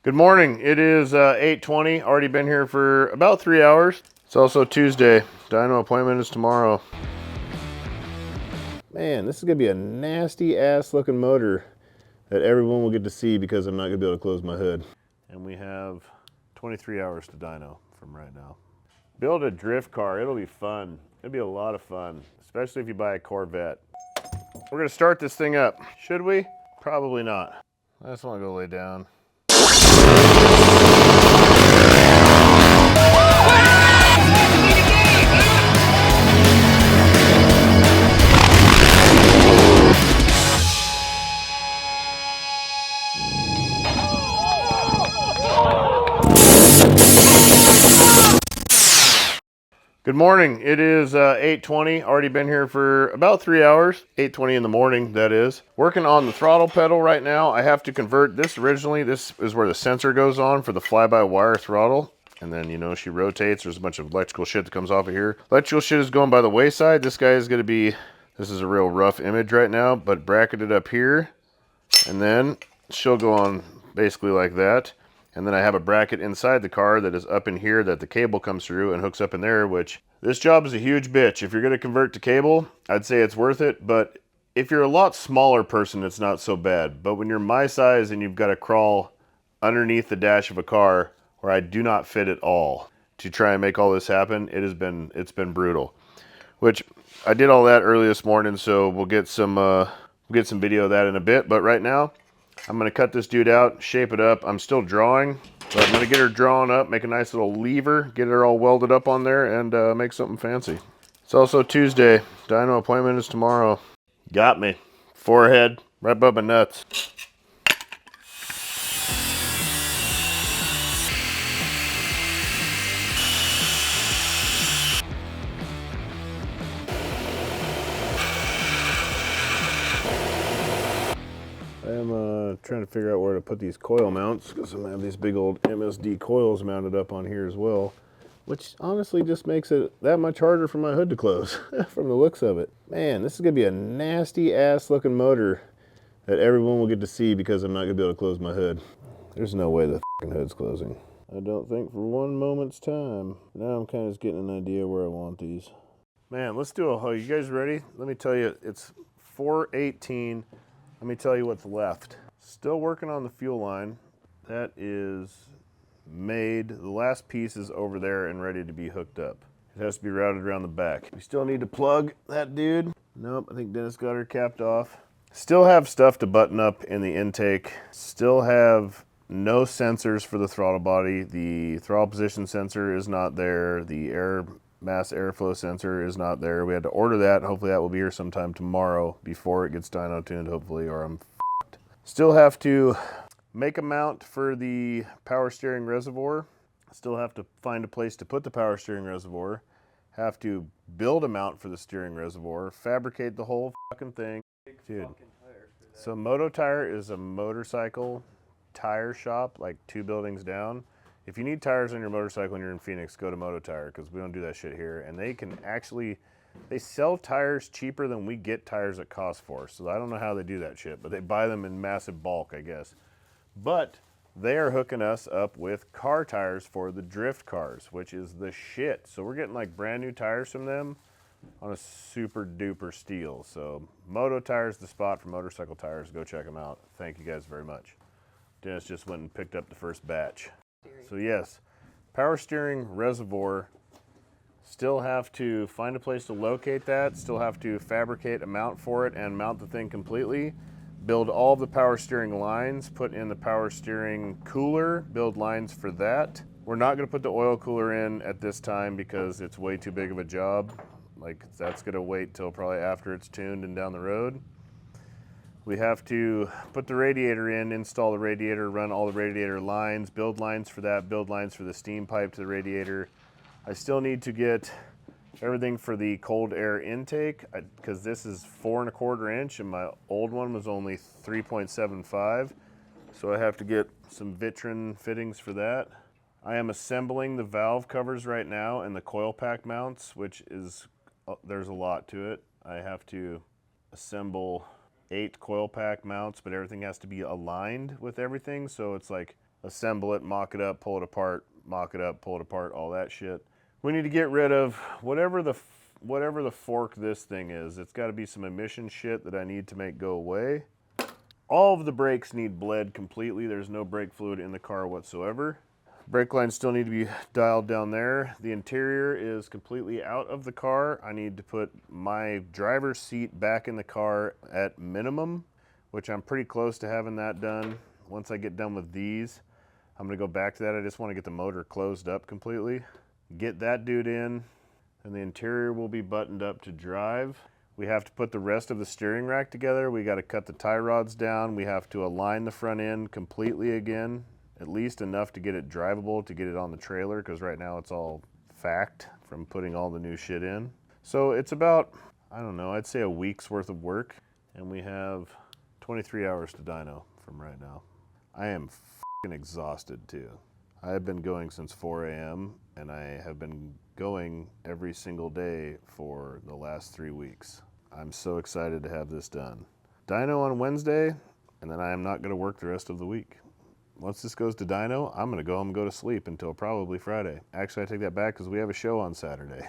Good morning. It is 8:20. Already been here for about 3 hours. It's also Tuesday. Dyno appointment is tomorrow. Man, this is going to be a nasty ass looking motor that everyone will get to see because I'm not going to be able to close my hood. And we have 23 hours to dyno from right now. Build a drift car. It'll be fun. It'll be a lot of fun, especially if you buy a Corvette. We're going to start this thing up. Should we? Probably not. I just want to go lay down. Good morning. It is 8:20. Already been here for about 3 hours. 8:20 in the morning, that is. Working on the throttle pedal right now. I have to convert this originally. This is where the sensor goes on for the fly-by-wire throttle. And then, you know, she rotates. There's a bunch of electrical shit that comes off of here. Electrical shit is going by the wayside. This guy is going to be, this is a real rough image right now, but bracketed up here. And then she'll go on basically like that. And then I have a bracket inside the car that is up in here that the cable comes through and hooks up in there, which this job is a huge bitch. If you're going to convert to cable, I'd say it's worth it. But if you're a lot smaller person, it's not so bad. But when you're my size and you've got to crawl underneath the dash of a car where I do not fit at all to try and make all this happen, it's been brutal. Which I did all that early this morning, so we'll get some video of that in a bit. But right now, I'm going to cut this dude out, shape it up. I'm still drawing, but I'm going to get her drawn up, make a nice little lever, get her all welded up on there, and make something fancy. It's also Tuesday. Dyno appointment is tomorrow. Got me. Forehead, right above my nuts. I am trying to figure out where to put these coil mounts because I'm going to have these big old MSD coils mounted up on here as well, which honestly just makes it that much harder for my hood to close from the looks of it. Man, this is going to be a nasty ass looking motor that everyone will get to see because I'm not going to be able to close my hood. There's no way the fucking hood's closing. I don't think for one moment's time. Now I'm kind of just getting an idea where I want these. Man, let's do a hoe. You guys ready? Let me tell you, it's 4:18. Let me tell you what's left. Still working on the fuel line. That is made. The last piece is over there and ready to be hooked up. It has to be routed around the back. We still need to plug that dude. Nope, I think Dennis got her capped off. Still have stuff to button up in the intake. Still have no sensors for the throttle body. The throttle position sensor is not there. The air mass airflow sensor is not there. We had to order that. Hopefully that will be here sometime tomorrow before it gets dyno tuned, hopefully, or I'm f***ed. Still have to make a mount for the power steering reservoir. Still have to find a place to put the power steering reservoir. Have to build a mount for the steering reservoir. Fabricate the whole fucking thing. Dude. So Moto Tire is a motorcycle tire shop like 2 buildings down. If you need tires on your motorcycle and you're in Phoenix, go to Moto Tire because we don't do that shit here. And they can actually, they sell tires cheaper than we get tires at cost for. So I don't know how they do that shit, but they buy them in massive bulk, I guess. But they are hooking us up with car tires for the drift cars, which is the shit. So we're getting like brand new tires from them on a super duper steal. So Moto Tire is the spot for motorcycle tires. Go check them out. Thank you guys very much. Dennis just went and picked up the first batch. So yes, power steering reservoir, still have to find a place to locate that, still have to fabricate a mount for it and mount the thing completely, build all the power steering lines, put in the power steering cooler, build lines for that. We're not going to put the oil cooler in at this time because it's way too big of a job. Like, that's going to wait till probably after it's tuned and down the road. We have to put the radiator in, install the radiator, run all the radiator lines, build lines for that, build lines for the steam pipe to the radiator. I still need to get everything for the cold air intake because this is 4 1/4 inch and my old one was only 3.75. So I have to get some Vitrin fittings for that. I am assembling the valve covers right now and the coil pack mounts, which is, there's a lot to it. I have to assemble 8 coil pack mounts, but everything has to be aligned with everything. So it's like assemble it, mock it up, pull it apart, mock it up, pull it apart, all that shit. We need to get rid of whatever the fork this thing is. It's got to be some emission shit that I need to make go away. All of the brakes need bled completely. There's no brake fluid in the car whatsoever. Brake lines still need to be dialed down there. The interior is completely out of the car. I need to put my driver's seat back in the car at minimum, which I'm pretty close to having that done. Once I get done with these, I'm gonna go back to that. I just wanna get the motor closed up completely. Get that dude in, and the interior will be buttoned up to drive. We have to put the rest of the steering rack together. We gotta cut the tie rods down. We have to align the front end completely again, at least enough to get it drivable, to get it on the trailer, because right now it's all fact from putting all the new shit in. So it's about, I don't know, I'd say a week's worth of work, and we have 23 hours to dyno from right now. I am f***ing exhausted too. I have been going since 4 a.m. and I have been going every single day for the last 3 weeks. I'm so excited to have this done. Dyno on Wednesday, and then I am not gonna work the rest of the week. Once this goes to dyno, I'm gonna go home and go to sleep until probably Friday. Actually, I take that back because we have a show on Saturday.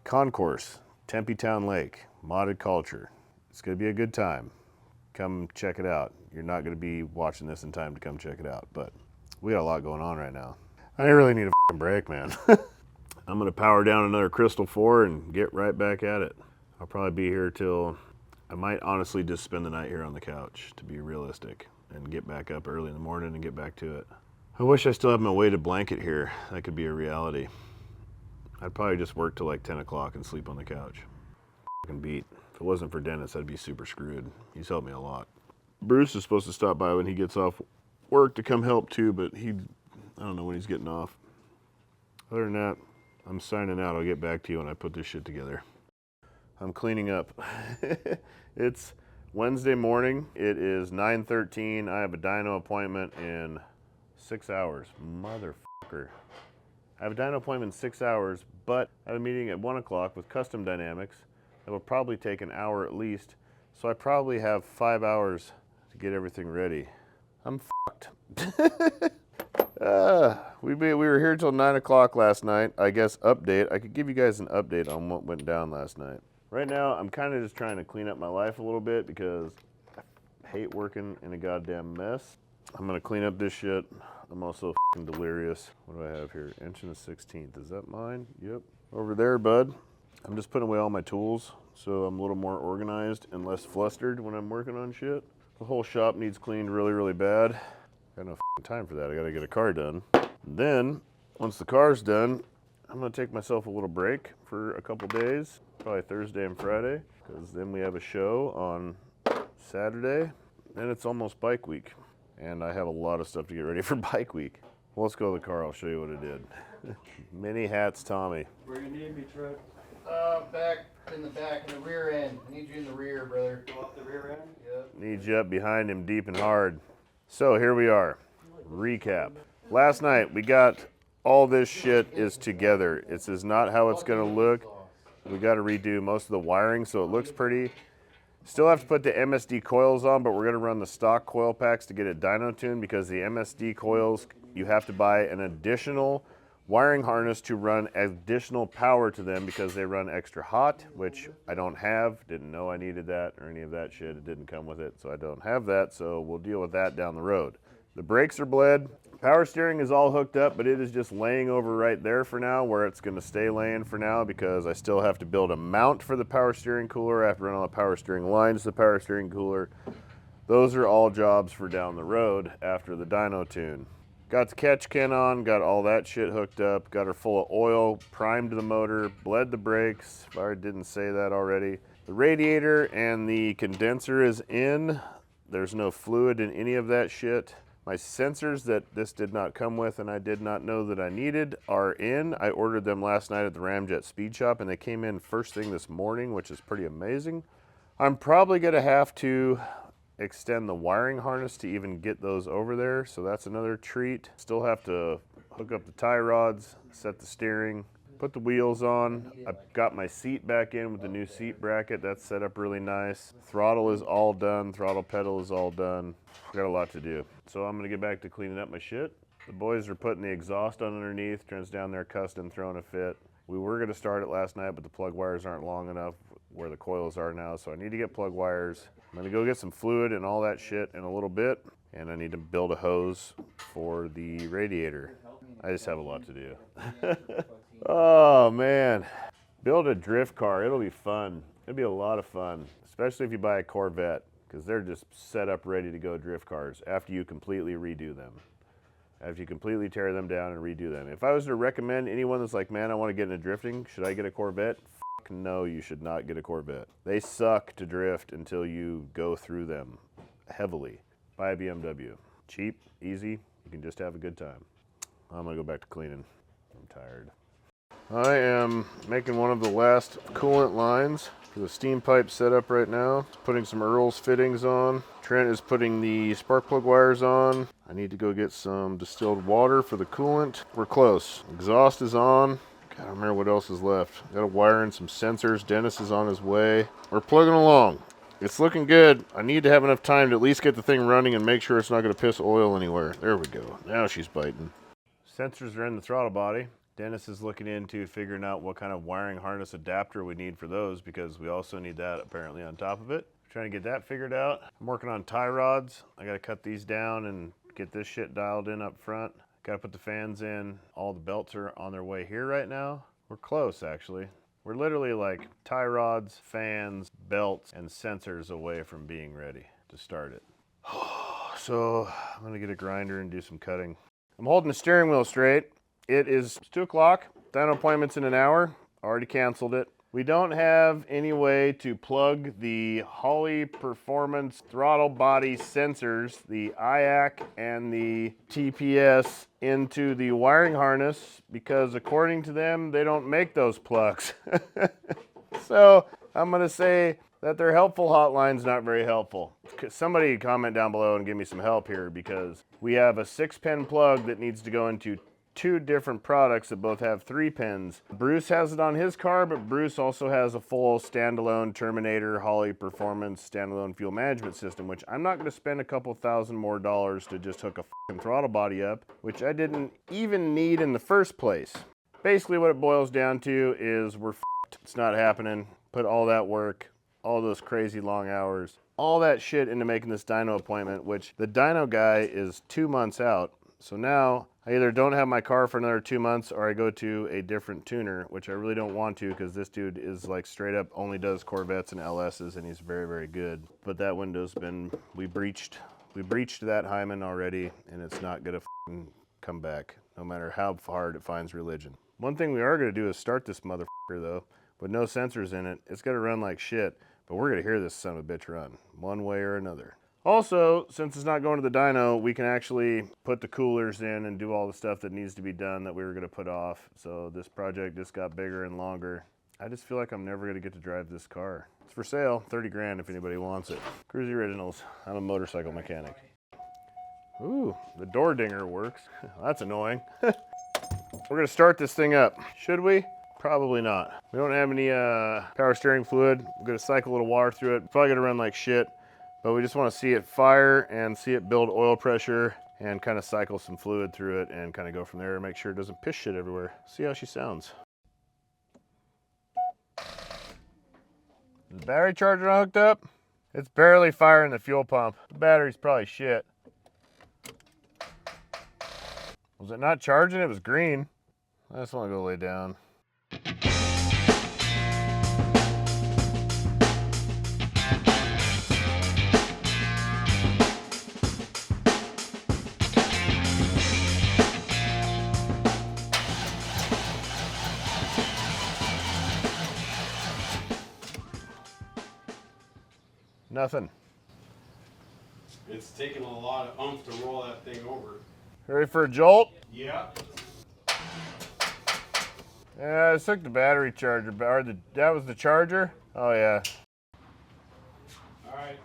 Concourse, Tempe Town Lake, modded culture. It's gonna be a good time. Come check it out. You're not gonna be watching this in time to come check it out, but we got a lot going on right now. I really need a f***ing break, man. I'm gonna power down another Crystal 4 and get right back at it. I'll probably be here till, I might honestly just spend the night here on the couch, to be realistic, and get back up early in the morning and get back to it. I wish I still had my weighted blanket here. That could be a reality. I'd probably just work till like 10 o'clock and sleep on the couch. Fucking beat. If it wasn't for Dennis, I'd be super screwed. He's helped me a lot. Bruce is supposed to stop by when he gets off work to come help too, but I don't know when he's getting off. Other than that, I'm signing out. I'll get back to you when I put this shit together. I'm cleaning up. It's Wednesday morning. It is 9:13. I have a dyno appointment in 6 hours. Motherfucker. I have a dyno appointment in 6 hours, but I have a meeting at 1 o'clock with Custom Dynamics. That will probably take an hour at least. So I probably have 5 hours to get everything ready. I'm fucked. We were here till 9 o'clock last night. I guess update. I could give you guys an update on what went down last night. Right now, I'm kind of just trying to clean up my life a little bit because I hate working in a goddamn mess. I'm gonna clean up this shit. I'm also f***ing delirious. What do I have here? Inch and a 16th. Is that mine? Yep. Over there, bud. I'm just putting away all my tools so I'm a little more organized and less flustered when I'm working on shit. The whole shop needs cleaned really, really bad. Got no f***ing time for that. I gotta get a car done. And then, once the car's done, I'm gonna take myself a little break for a couple days, probably Thursday and Friday, because then we have a show on Saturday, and it's almost bike week. And I have a lot of stuff to get ready for bike week. Well, let's go to the car, I'll show you what I did. Mini hats, Tommy. Where you need me, Trent? Back in the rear end. I need you in the rear, brother. Go up the rear end? Yep. Need you up behind him deep and hard. So here we are, recap. Last night we got all this shit is together. This is not how it's gonna look. We gotta redo most of the wiring so it looks pretty. Still have to put the MSD coils on, but we're gonna run the stock coil packs to get it dyno tuned because the MSD coils, you have to buy an additional wiring harness to run additional power to them because they run extra hot, which I don't have. Didn't know I needed that or any of that shit. It didn't come with it, so I don't have that, so we'll deal with that down the road. The brakes are bled. Power steering is all hooked up, but it is just laying over right there for now, where it's gonna stay laying for now because I still have to build a mount for the power steering cooler. I have to run all the power steering lines to the power steering cooler. Those are all jobs for down the road after the dyno tune. Got the catch can on, got all that shit hooked up, got her full of oil, primed the motor, bled the brakes, if I didn't say that already. The radiator and the condenser is in. There's no fluid in any of that shit. My sensors that this did not come with and I did not know that I needed are in. I ordered them last night at the Ramjet Speed Shop and they came in first thing this morning, which is pretty amazing. I'm probably gonna have to extend the wiring harness to even get those over there, so that's another treat. Still have to hook up the tie rods, set the steering, put the wheels on. I've got my seat back in with the new seat bracket. That's set up really nice. Throttle is all done. Throttle pedal is all done. Got a lot to do. So I'm gonna get back to cleaning up my shit The boys are putting the exhaust on underneath, Trent's down there custom throwing a fit. We were going to start it last night, but the plug wires aren't long enough where the coils are now, so I need to get plug wires. I'm going to go get some fluid and all that shit in a little bit, and I need to build a hose for the radiator. I just have a lot to do. Oh man, build a drift car. It'll be fun. It'll be a lot of fun, especially if you buy a Corvette, because they're just set up ready to go drift cars after you completely redo them. After you completely tear them down and redo them. If I was to recommend anyone that's like, man, I want to get into drifting, should I get a Corvette? Fuck no, you should not get a Corvette. They suck to drift until you go through them heavily. Buy a BMW. Cheap, easy, you can just have a good time. I'm gonna go back to cleaning. I'm tired. I am making one of the last coolant lines for the steam pipe setup right now. Putting some Earls fittings on. Trent is putting the spark plug wires on. I need to go get some distilled water for the coolant. We're close. Exhaust is on. God, I don't remember what else is left. Gotta wire in some sensors. Dennis is on his way. We're plugging along. It's looking good. I need to have enough time to at least get the thing running and make sure it's not gonna piss oil anywhere. There we go. Now she's biting. Sensors are in the throttle body. Dennis is looking into figuring out what kind of wiring harness adapter we need for those, because we also need that apparently on top of it. Trying to get that figured out. I'm working on tie rods. I gotta cut these down and get this shit dialed in up front. Gotta put the fans in. All the belts are on their way here right now. We're close actually. We're literally like tie rods, fans, belts, and sensors away from being ready to start it. So I'm gonna get a grinder and do some cutting. I'm holding the steering wheel straight. It is 2 o'clock. Dyno appointment's in an hour. Already canceled it. We don't have any way to plug the Holley performance throttle body sensors, the IAC and the TPS, into the wiring harness because according to them, they don't make those plugs. So I'm gonna say that their helpful hotline's not very helpful. Somebody comment down below and give me some help here, because we have a 6-pin plug that needs to go into 2 different products that both have 3 pins. Bruce has it on his car, but Bruce also has a full standalone Terminator Holley performance standalone fuel management system, which I'm not gonna spend a couple $1,000 more to just hook a fucking throttle body up, which I didn't even need in the first place. Basically what it boils down to is we're f***ed. It's not happening. Put all that work, all those crazy long hours, all that shit into making this dyno appointment, which the dyno guy is 2 months out. So now I either don't have my car for another 2 months or I go to a different tuner, which I really don't want to, because this dude is like straight up only does Corvettes and LS's and he's very, very good. But that window's been, we breached that hymen already, and it's not gonna come back, no matter how hard it finds religion. One thing we are gonna do is start this motherfucker though, with no sensors in it. It's gonna run like shit, but we're gonna hear this son of a bitch run, one way or another. Also, since it's not going to the dyno, we can actually put the coolers in and do all the stuff that needs to be done that we were gonna put off. So this project just got bigger and longer. I just feel like I'm never gonna get to drive this car. It's for sale, 30 grand if anybody wants it. Kruesi Originals, I'm a motorcycle mechanic. Ooh, the door dinger works. That's annoying. We're gonna start this thing up. Should we? Probably not. We don't have any power steering fluid. We're gonna cycle a little water through it. Probably gonna run like shit, but we just wanna see it fire and see it build oil pressure and kind of cycle some fluid through it and kind of go from there and make sure it doesn't piss shit everywhere. See how she sounds. Is the battery charger not hooked up? It's barely firing the fuel pump. The battery's probably shit. Was it not charging? It was green. I just want to go lay down. Nothing. It's taking a lot of oomph to roll that thing over. Ready for a jolt? Yeah. Yeah, I took the battery charger, that was the charger? Oh yeah. All right.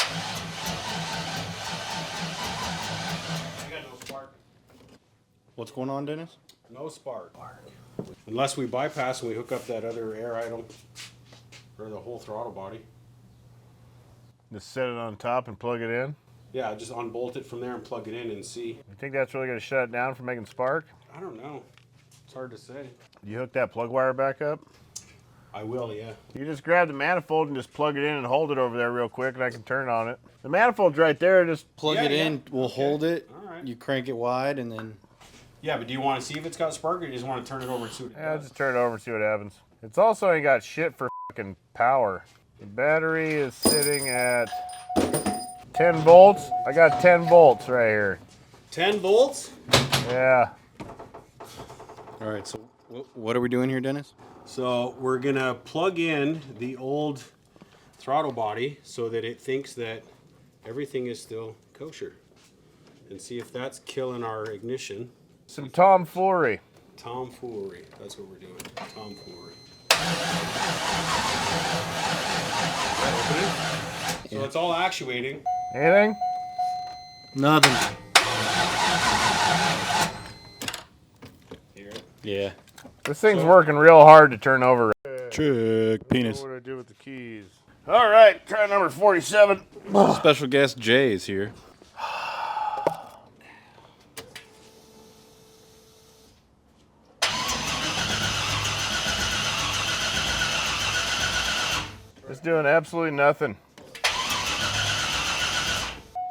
I got no spark. What's going on, Dennis? No spark. Unless we bypass and we hook up that other air idle or the whole throttle body. Just set it on top and plug it in? Yeah, just unbolt it from there and plug it in and see. You think that's really going to shut it down from making spark? I don't know. It's hard to say. You hook that plug wire back up? I will, yeah. You just grab the manifold and just plug it in and hold it over there real quick, and I can turn on it. The manifold's right there. Just Plug it in, we'll hold it. All right. You crank it wide and then... Yeah, but do you want to see if it's got spark, or do you just want to turn it over and see what it yeah, does? just turn it over and see what happens. It's also ain't got shit for fucking power. The battery is sitting at 10 volts. I got 10 volts right here. 10 volts? Yeah. All right, so what are we doing here, Dennis? So we're going to plug in the old throttle body so that it thinks that everything is still kosher. And see if that's killing our ignition. Some tomfoolery. Tomfoolery. That's what we're doing. Tomfoolery. So it's all actuating. Anything? Nothing. Hear it? Yeah. This thing's working real hard to turn over. Trick penis. What do I do with the keys? All right, try number 47. Special guest Jay is here. It's doing absolutely nothing.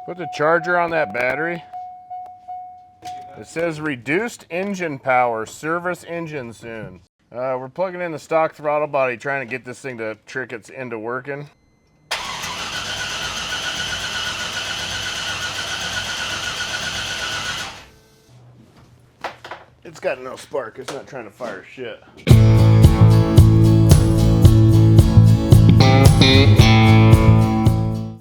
Put the charger on that battery. It says reduced engine power, service engine soon. We're plugging in the stock throttle body, trying to get this thing to trick its into working. It's got no spark, it's not trying to fire shit.